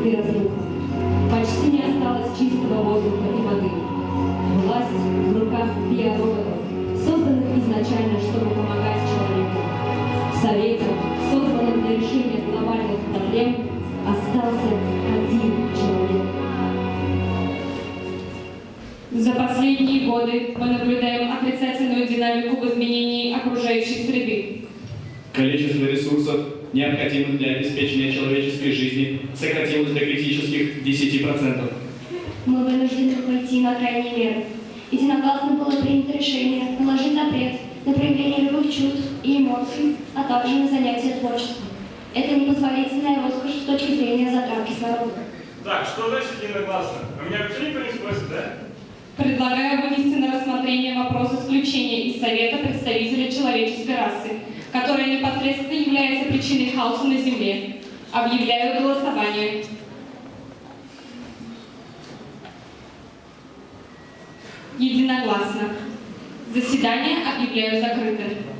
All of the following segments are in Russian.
и разруха. Почти не осталось чистого воздуха и воды. Власть в руках биороботов, созданных изначально, чтобы помогать человеку. Советом, созданным для решения глобальных проблем, остался один человек. За последние годы мы наблюдаем отрицательную динамику в изменении окружающей среды. Количество ресурсов, необходимых для обеспечения человеческой жизни, сократилось до критических 10%. Мы вынуждены пойти на крайние меры. Единогласно было принято решение наложить запрет на проявление любых чувств и эмоций, а также на занятия творчеством. Это непозволительная роскошь с точки зрения затравки снаружи. Так, что значит единогласно? У меня вообще никто не спросит, да? Предлагаю вынести на рассмотрение вопрос исключения из Совета представителя человеческой расы, которая непосредственно является причиной хаоса на Земле. Объявляю голосование. Единогласно. Заседание объявляю закрытым.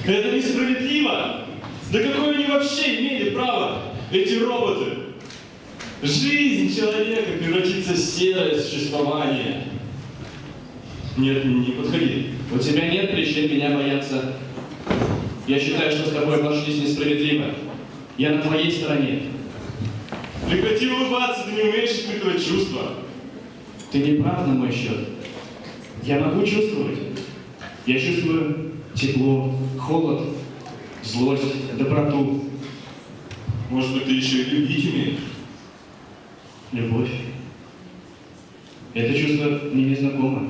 Это несправедливо! Да какое они вообще имели право, эти роботы? Жизнь человека превратится в серое существование. Нет, не подходи. У тебя нет причин меня бояться. Я считаю, что с тобой обошлись несправедливо. Я на твоей стороне. Прекрати улыбаться, ты не умеешь испытывать чувства. Ты не прав на мой счет. Я могу чувствовать. Я чувствую тепло, холод, злость, доброту. Может быть, ты еще и любить умеешь? Любовь. Это чувство мне незнакомо.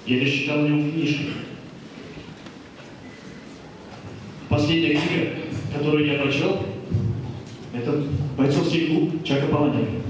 Я лишь читал о нем в книжках. Последняя книга, которую я прочел, это «Бойцовский клуб» Чака Паланика.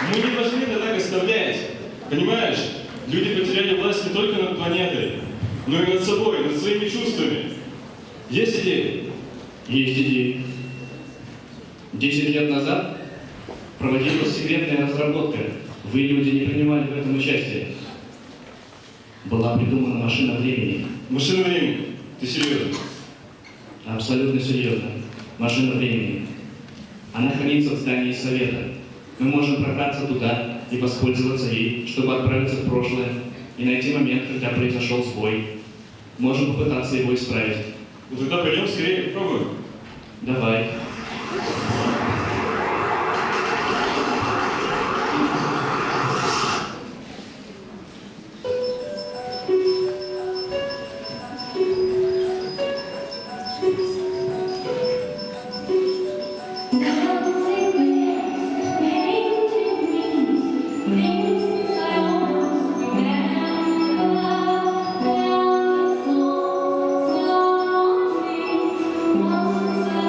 Мы не должны это так оставлять. Понимаешь, люди потеряли власть не только над планетой, но и над собой, над своими чувствами. Есть идеи? Есть идеи. 10 лет назад проводилась секретная разработка. Вы, люди, не принимали в этом участие. Была придумана машина времени. Машина времени. Ты серьезно? Абсолютно серьезно. Машина времени. Она хранится в здании Совета. Мы можем пробраться туда и воспользоваться ей, чтобы отправиться в прошлое и найти момент, когда произошел сбой. Можем попытаться его исправить. Ну тогда пойдем скорее попробуем. Давай. Once I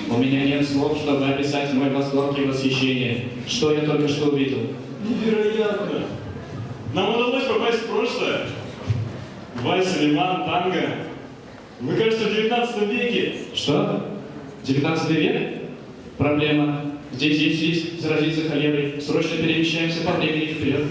У меня нет слов, чтобы описать мой восторг и восхищение. Что я только что увидел. Невероятно! Нам удалось попасть в прошлое. Вальс, лиман, танго. Мы, кажется, в 19 веке. Что? 19 век? Проблема. Здесь есть риск заразиться холерой. Срочно перемещаемся по времени вперед.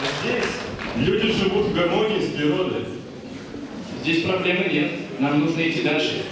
А здесь люди живут в гармонии с природой. Здесь проблемы нет. Нам нужно идти дальше.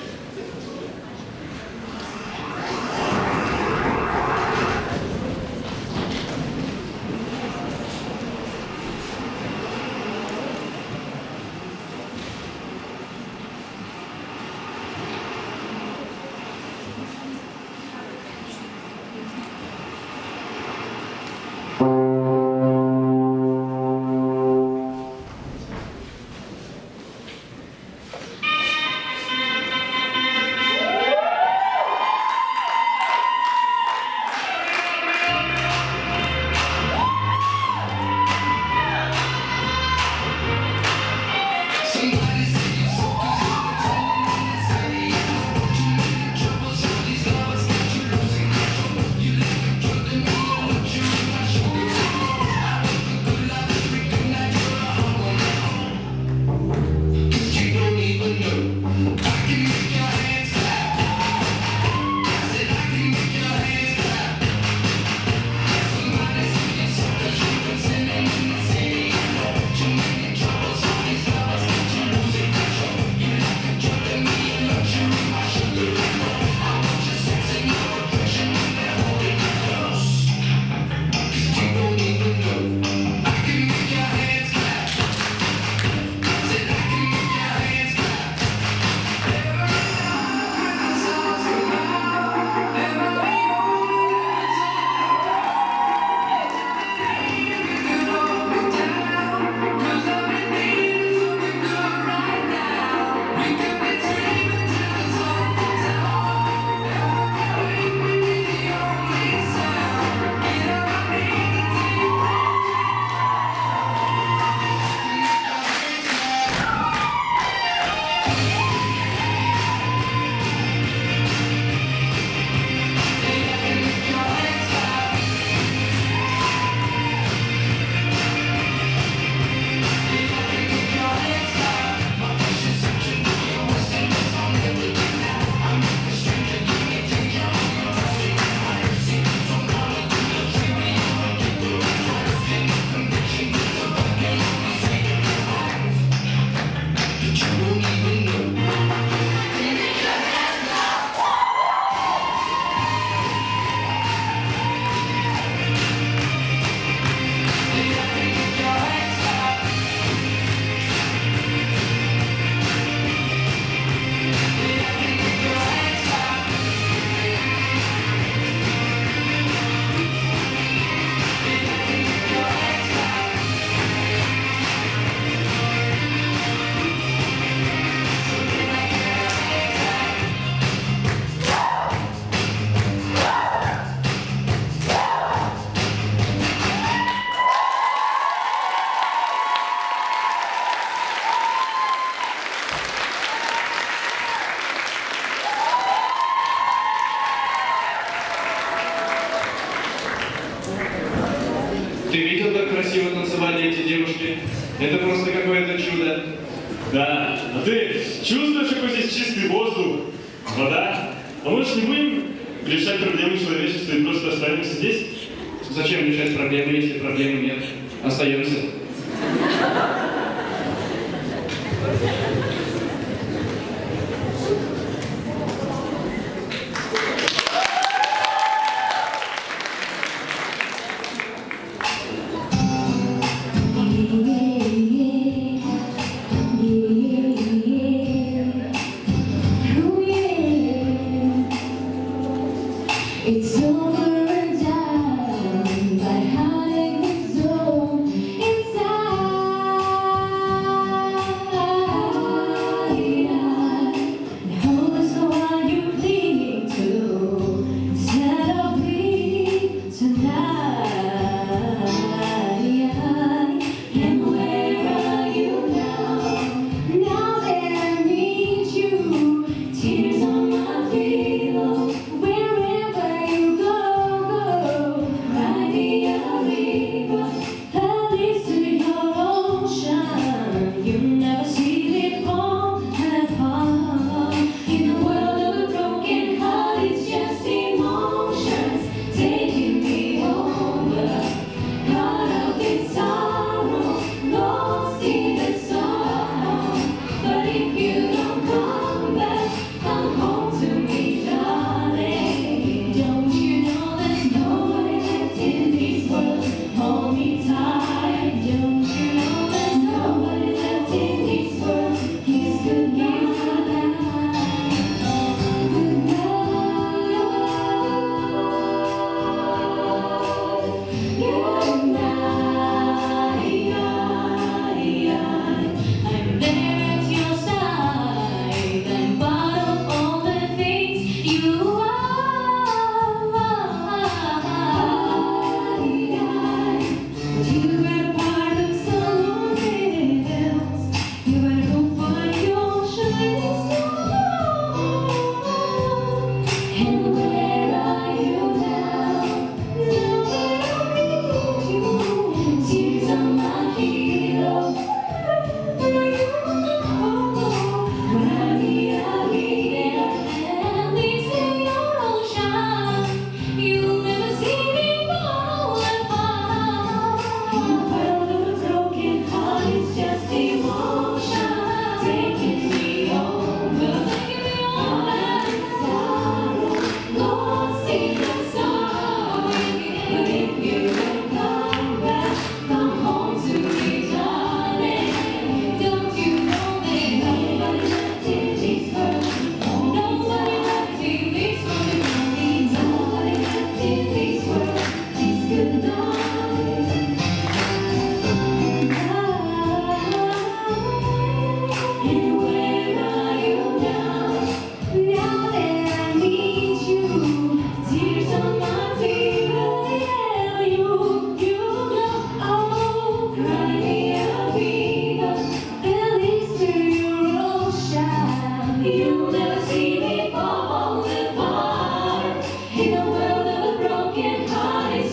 Ты видел, как красиво танцевали эти девушки? Это просто какое-то чудо. Да, а ты чувствуешь, какой здесь чистый воздух, вода? А может, не будем решать проблемы человечества и просто останемся здесь? Зачем решать проблемы, если проблемы нет? Остаемся. It's over and done by hiding the zone inside.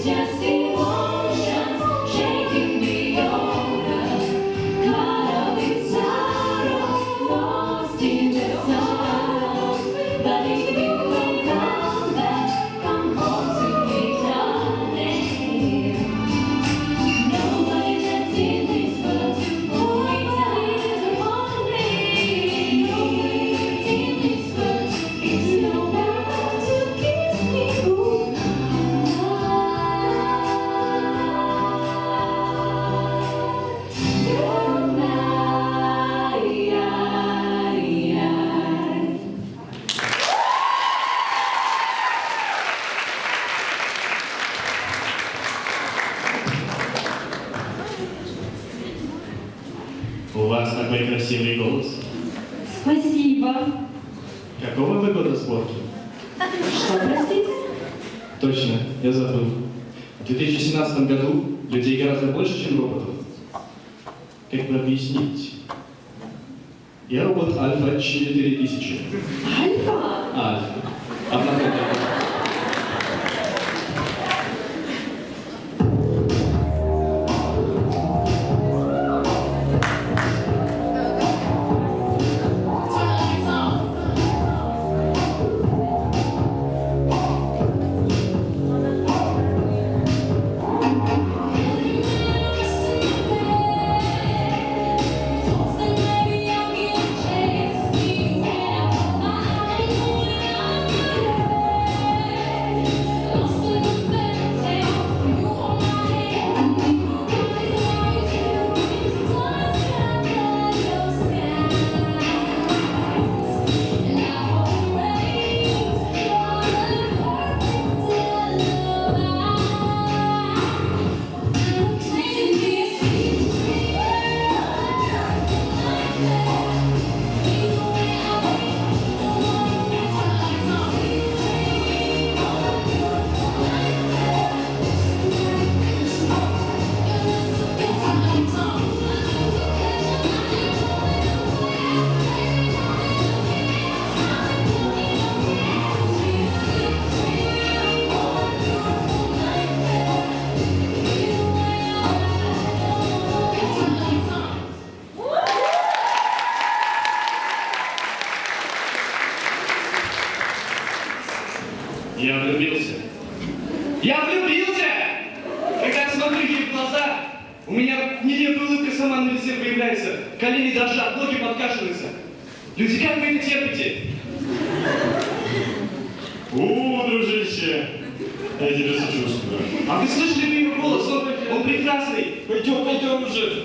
just emotions shaking me over, caught up in sorrow, lost in the sorrow. But if you don't come back, come home to me, darling. Nobody left in this world to hold me tight and hold me. Nobody left in this world, it's no one to kiss me У вас такой красивый голос. Спасибо. Какого вы года сборки? Что, простите? Точно, я забыл. В 2017 году людей гораздо больше, чем роботов. Как бы объяснить? Я робот Альфа 4000. Альфа? Альфа. Однотопный. Я влюбился. Я влюбился! Когда смотрю ей в глаза, у меня нелепая улыбка сама на лице появляется, колени дрожат, ноги подкашиваются. Люди, как вы это терпите? Дружище, я тебе сочувствую. А вы слышали бы его голос? Он прекрасный. Пойдем уже.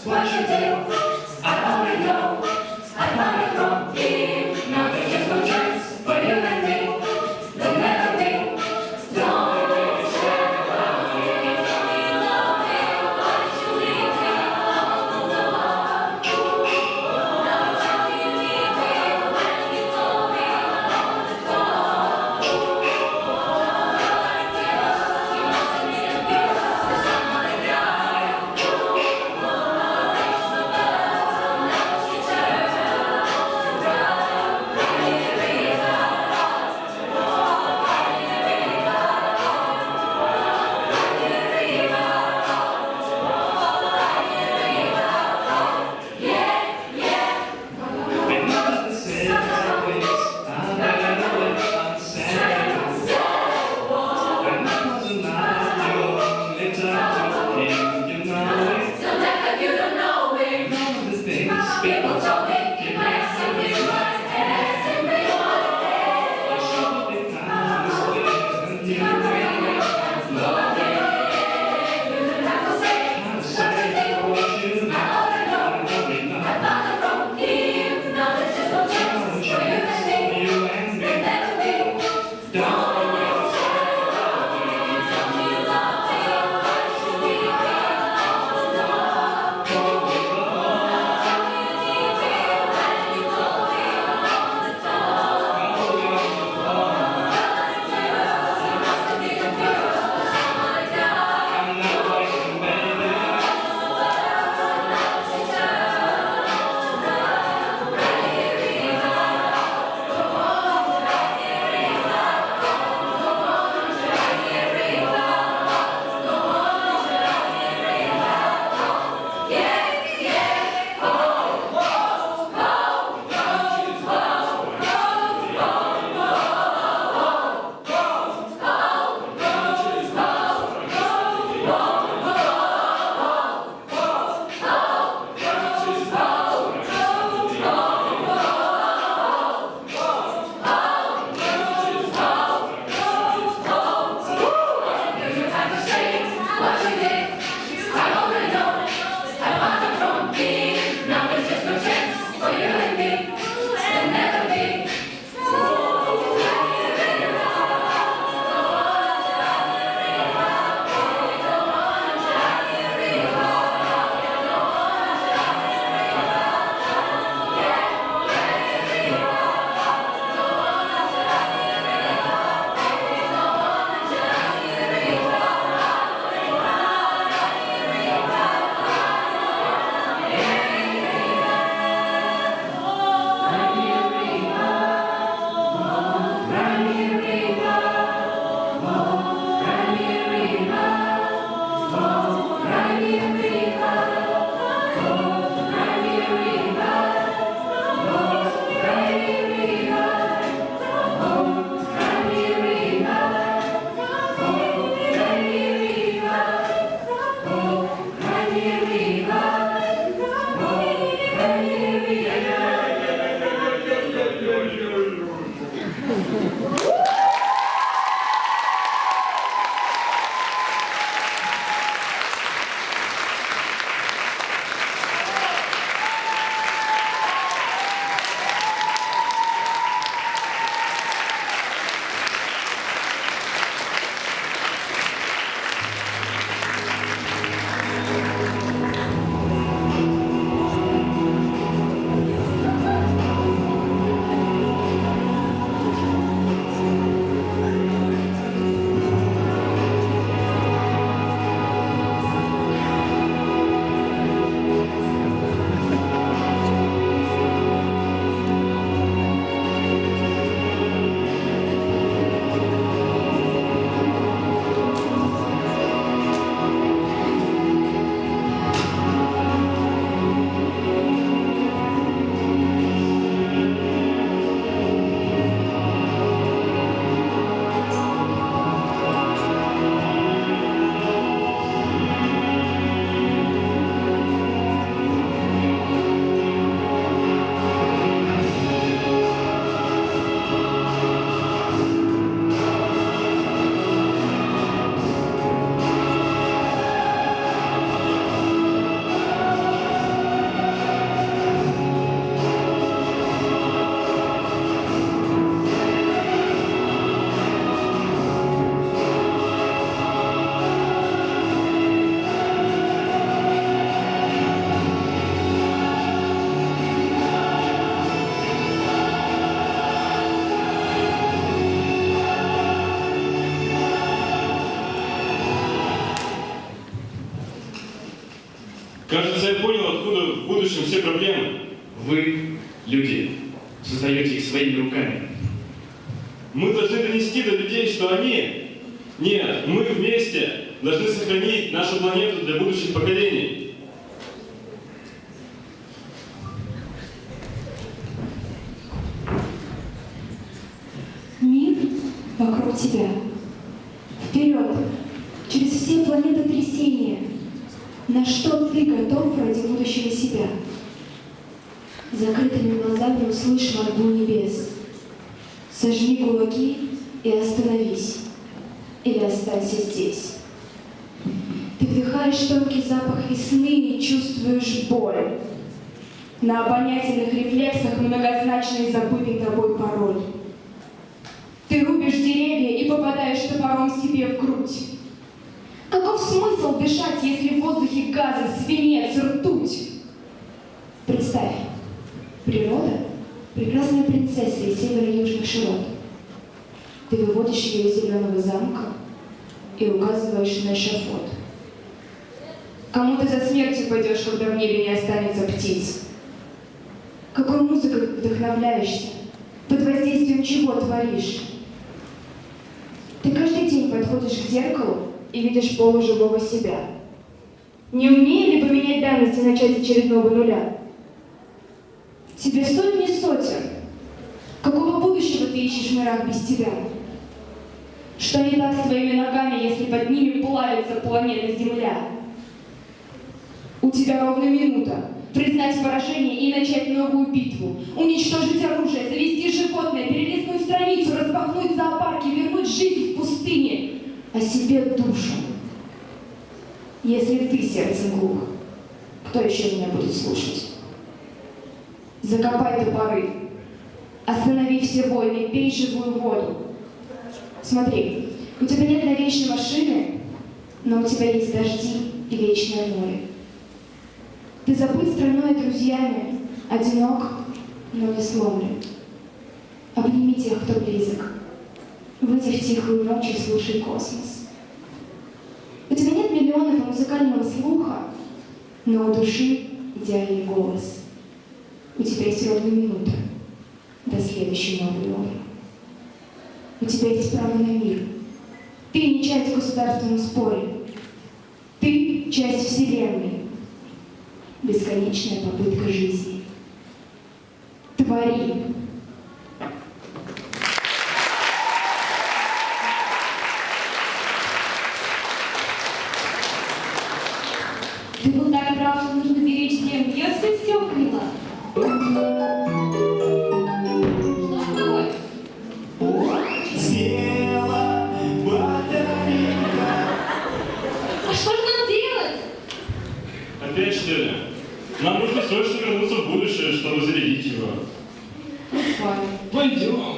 what you do. I only know I found it from you. Now there's just no chance for you and me. The melody, don't be sad about me. You love me, why did you leave me all alone? Now tell me you need me when you told me I'm on the phone. You must have made a feel for someone to die. Now it's Кажется, я понял, откуда в будущем все проблемы. Вы, люди, создаете их своими руками. Мы должны донести до людей, что они, нет, мы вместе должны сохранить нашу планету для будущих поколений. Мир вокруг тебя. Вперед, через все планетотрясения. На что ты готов ради будущего себя? Закрытыми глазами услышь мольбу небес. Сожми кулаки и остановись. Или останься здесь. Ты вдыхаешь тонкий запах весны и чувствуешь боль. На обонятельных рефлексах многозначный забытый тобой пароль. Ты рубишь деревья и попадаешь топором себе в грудь. Каков смысл дышать, если в воздухе газы, свинец, ртуть? Представь, природа — прекрасная принцесса из северо-южных широт. Ты выводишь ее из зеленого замка и указываешь на эшафот. Кому ты за смертью пойдешь, когда в небе не останется птиц? Какой музыкой вдохновляешься? Под воздействием чего творишь? Ты каждый день подходишь к зеркалу и видишь полуживого себя. Не умея ли поменять данность и начать с очередного нуля? Тебе сотни сотен. Какого будущего ты ищешь в мирах без тебя? Что не так с твоими ногами, если под ними плавится планета Земля? У тебя ровно минута. Признать поражение и начать новую битву. Уничтожить оружие, завести животное, перелистнуть страницу, распахнуть зоопарки, вернуть жизнь в пустыне, а себе душу. Если ты сердцем глух, кто еще меня будет слушать? Закопай топоры, останови все войны, пей живую воду. Смотри, у тебя нет новейшей машины, но у тебя есть дожди и вечное море. Ты забыт страной и друзьями, одинок, но не сломлен. Обними тех, кто близок. Выйди в тихую ночь и слушай космос. У тебя нет миллионов музыкального слуха, но у души идеальный голос. У тебя есть ровно минута до следующей новой лови. У тебя есть право на мир. Ты не часть в государственном споре. Ты часть Вселенной. Бесконечная попытка жизни. Твори. Ты был так прав, что нужно беречь землю. Я все поняла. Что с тобой? А что же нам делать? Опять что ли? Нам нужно срочно вернуться в будущее, чтобы зарядить его. Мы с вами. Пойдем.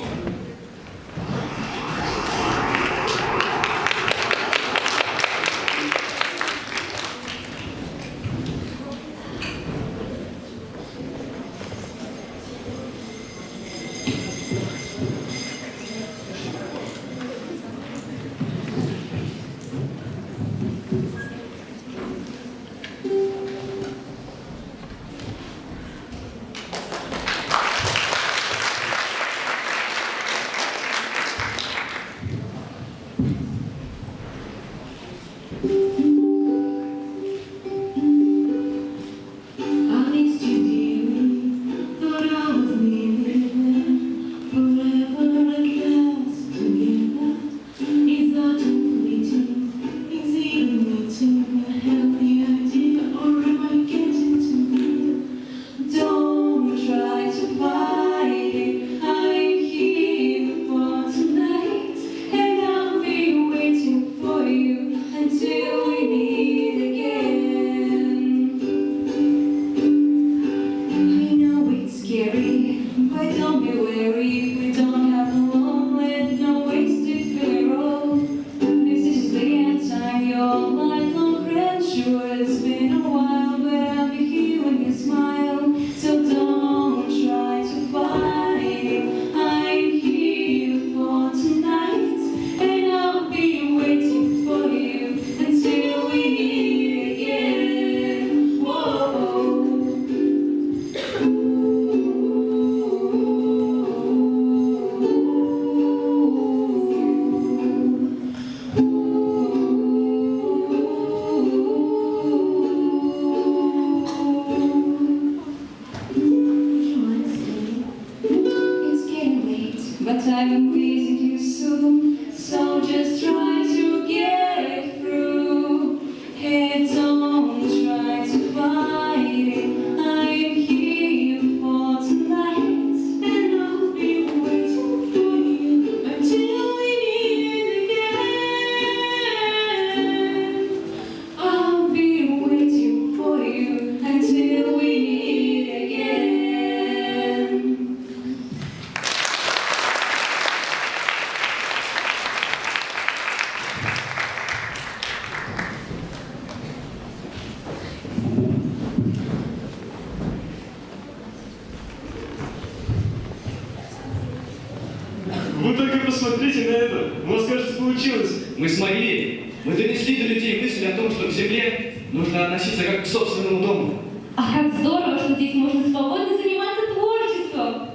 посмотрите на это. У вас, кажется, получилось. Мы смогли. Мы донесли до людей мысль о том, что к земле нужно относиться как к собственному дому. А как здорово, что здесь можно свободно заниматься творчеством.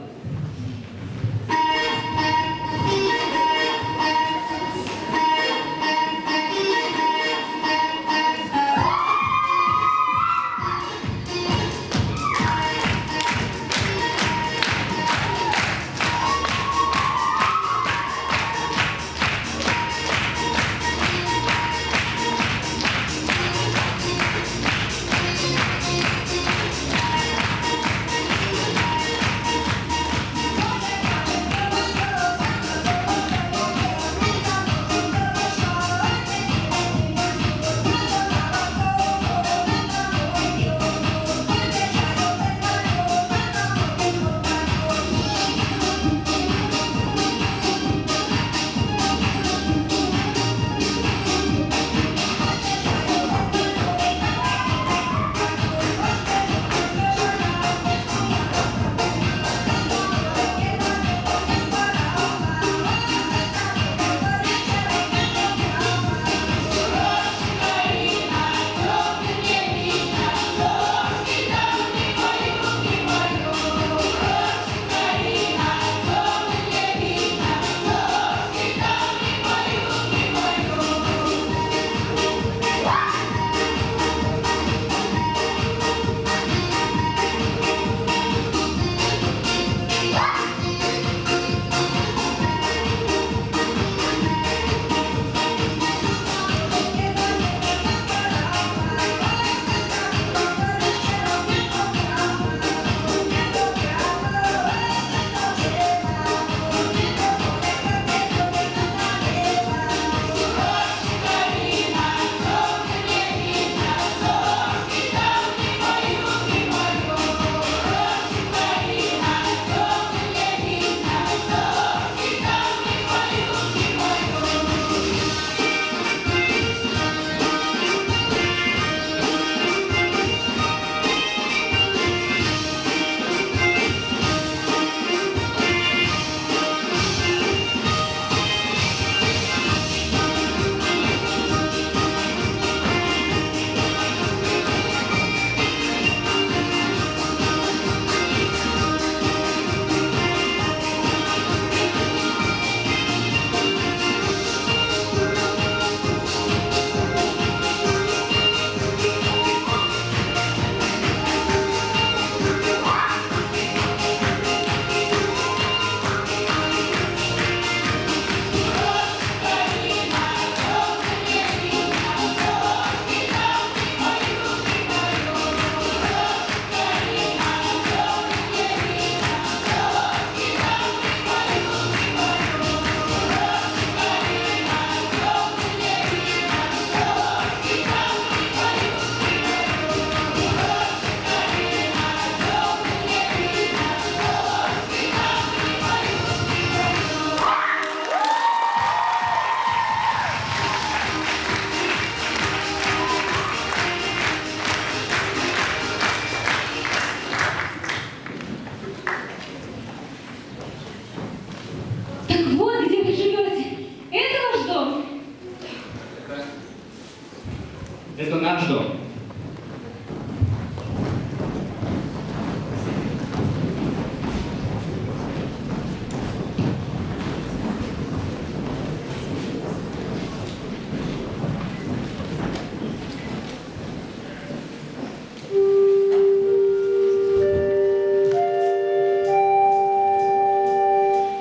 Это наш дом.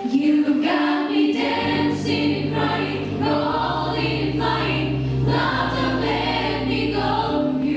You got me dancing and crying, rolling and flying. Love, don't let me go.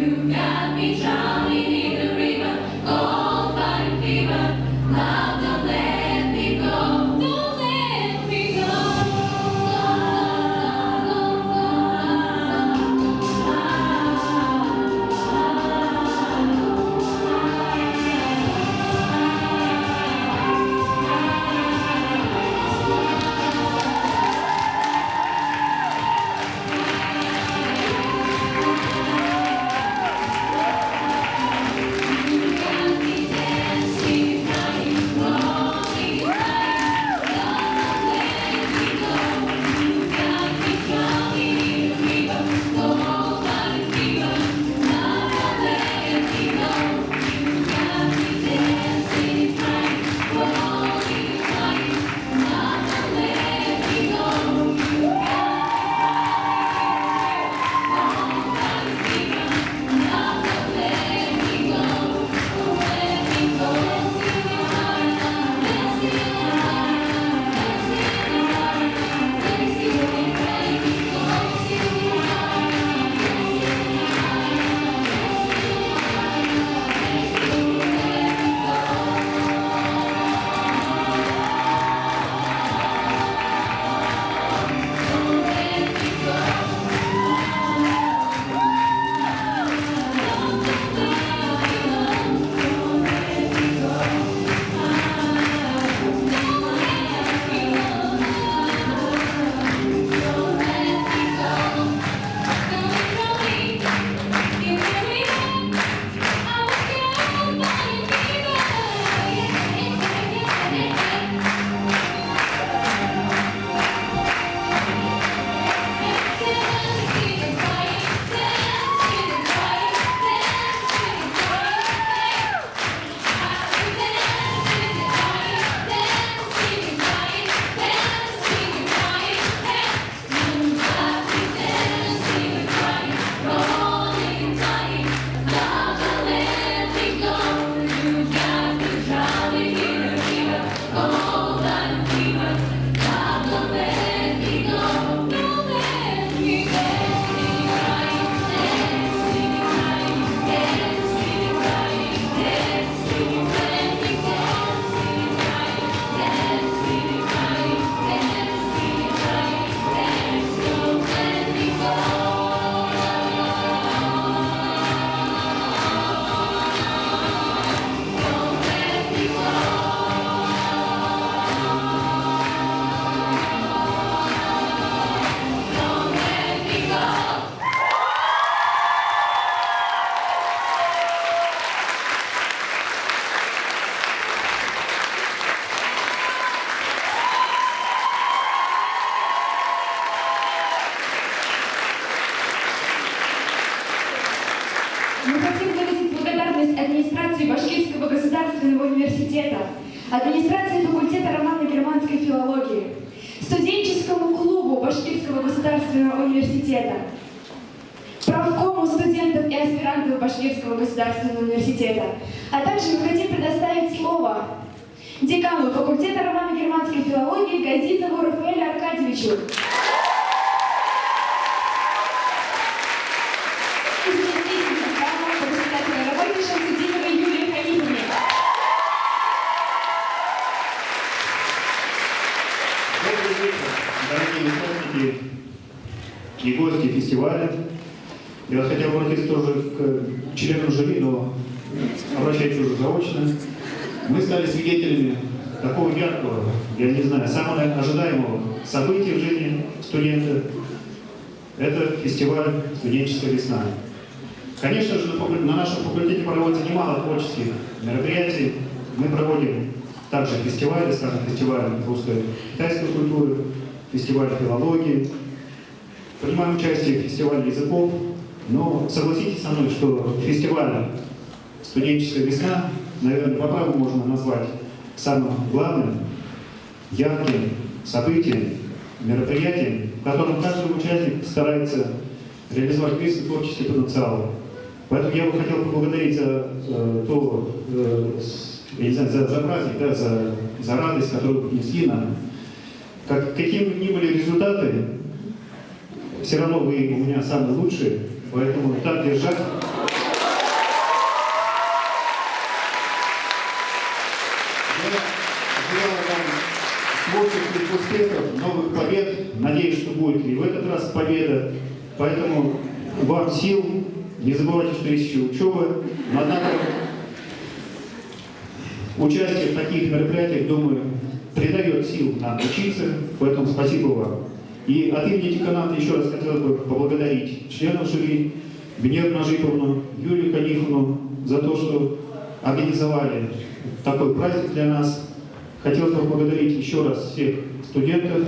Мы хотим выразить благодарность администрации Башкирского государственного университета, администрации факультета романо-германской филологии, студенческому клубу Башкирского государственного университета, правкому студентов и аспирантов Башкирского государственного университета. А также мы хотим предоставить слово декану факультета романо-германской филологии Газизову Рафаэлю Аркадьевичу. И заместителю декана по воспитательной работе Шамсудиновой Юлии Халифовне. Добрый вечер, дорогие участники и гости фестиваля. Я хотел обратиться тоже к членам жюри, но обращаюсь уже заочно. Мы стали свидетелями такого яркого, я не знаю, самого ожидаемого события в жизни студента. Это фестиваль «Студенческая весна». Конечно же, на нашем факультете проводится немало творческих мероприятий. Мы проводим также фестивали, скажем, фестиваль русской и китайской культуры, фестиваль филологии. Принимаем участие в фестивале языков. Но согласитесь со мной, что фестиваль «Студенческая весна», наверное, по праву можно назвать самым главным, ярким событием, мероприятием, в котором каждый участник старается реализовать весь свой творческий потенциал. Поэтому я бы хотел поблагодарить за я не знаю, за праздник, да, за радость, которую вы принесли нам. Какими бы ни были результаты, все равно вы у меня самые лучшие, поэтому так держать. Я желаю вам творческих успехов, новых побед. Надеюсь, что будет и в этот раз победа. Поэтому вам сил. Не забывайте, что есть еще учеба. Но однако участие в таких мероприятиях, думаю, придает сил нам учиться. Поэтому спасибо вам. И от имени деканата еще раз хотел бы поблагодарить членов жюри, Венеру Нажиповну, Юлию Халифовну за то, что организовали такой праздник для нас. Хотел бы поблагодарить еще раз всех студентов,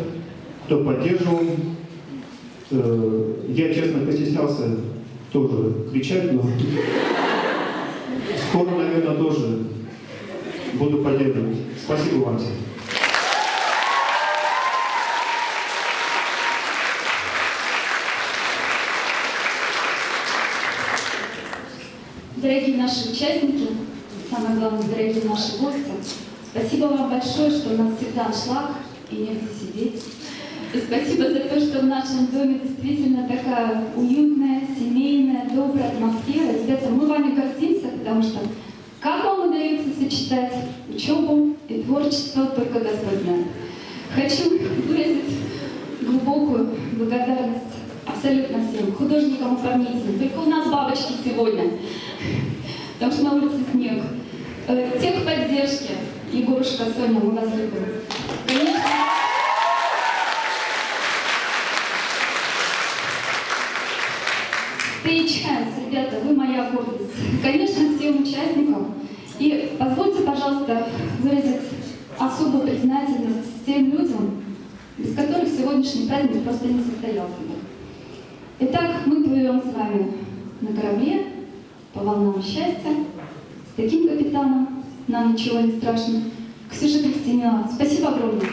кто поддерживал. Я, честно, постеснялся тоже кричать, но скоро, наверное, тоже буду поддерживать. Спасибо вам всем. Дорогие наши участники, самое главное, дорогие наши гости, спасибо вам большое, что у нас всегда аншлаг и негде сидеть. И спасибо за то, что в нашем доме действительно такая уютная, семейная, добрая атмосфера. Ребята, мы вами гордимся, потому что как вам удается сочетать учебу и творчество, только Господь знает. Хочу выразить глубокую благодарность абсолютно всем художникам-оформителям. Только у нас бабочки сегодня, потому что на улице снег. Техподдержки, Егорушка, Соня, мы вас любим. Конечно, Stagehands, ребята, вы моя гордость. Конечно, всем участникам. И позвольте, пожалуйста, выразить особую признательность тем людям, без которых сегодняшний праздник просто не состоялся бы. Итак, мы плывем с вами на корабле по волнам счастья. С таким капитаном нам ничего не страшно. Ксюша Кристинина, спасибо огромное.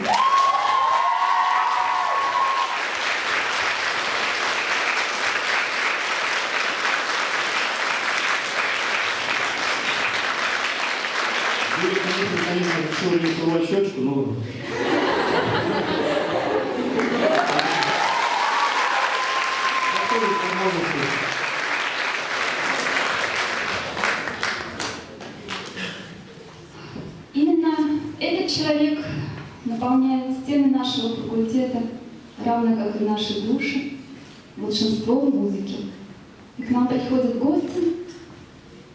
Юрий, конечно, решил не срывать щечку, но... Именно этот человек наполняет стены нашего факультета, равно как и наши души, волшебством музыки. И к нам приходят гости,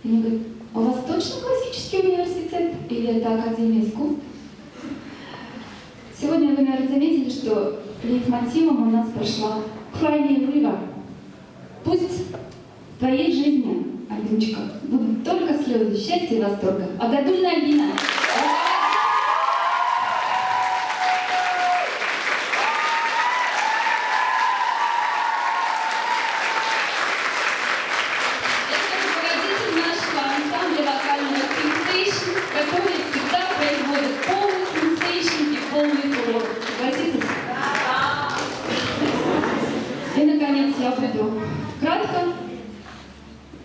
и они говорят: а у вас точно классический университет или это Академия искусств? Сегодня вы, наверное, заметили, что лейтмотивом у нас прошла «Cry Me a River». Пусть в твоей жизни, Альбиночка, будут только слезы счастья и восторга. Агадульна Альбина! Я хочу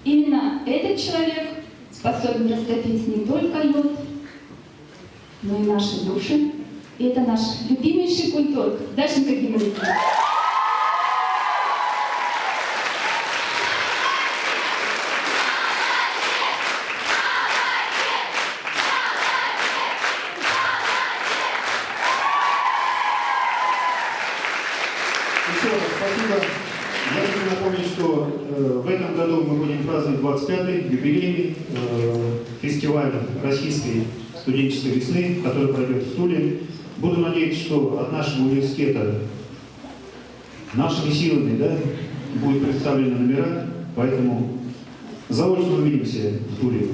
Именно этот человек способен растопить не только лед, но и наши души. И это наш любимейший культург Дашенька Гималицкая. Еще раз спасибо. Я хочу напомнить, что в этом году мы будем праздновать 25-й юбилейный фестиваль российской студенческой весны, который пройдет в Туле. Буду надеяться, что от нашего университета нашими силами, да, будут представлены номера, поэтому заочно увидимся в Туле.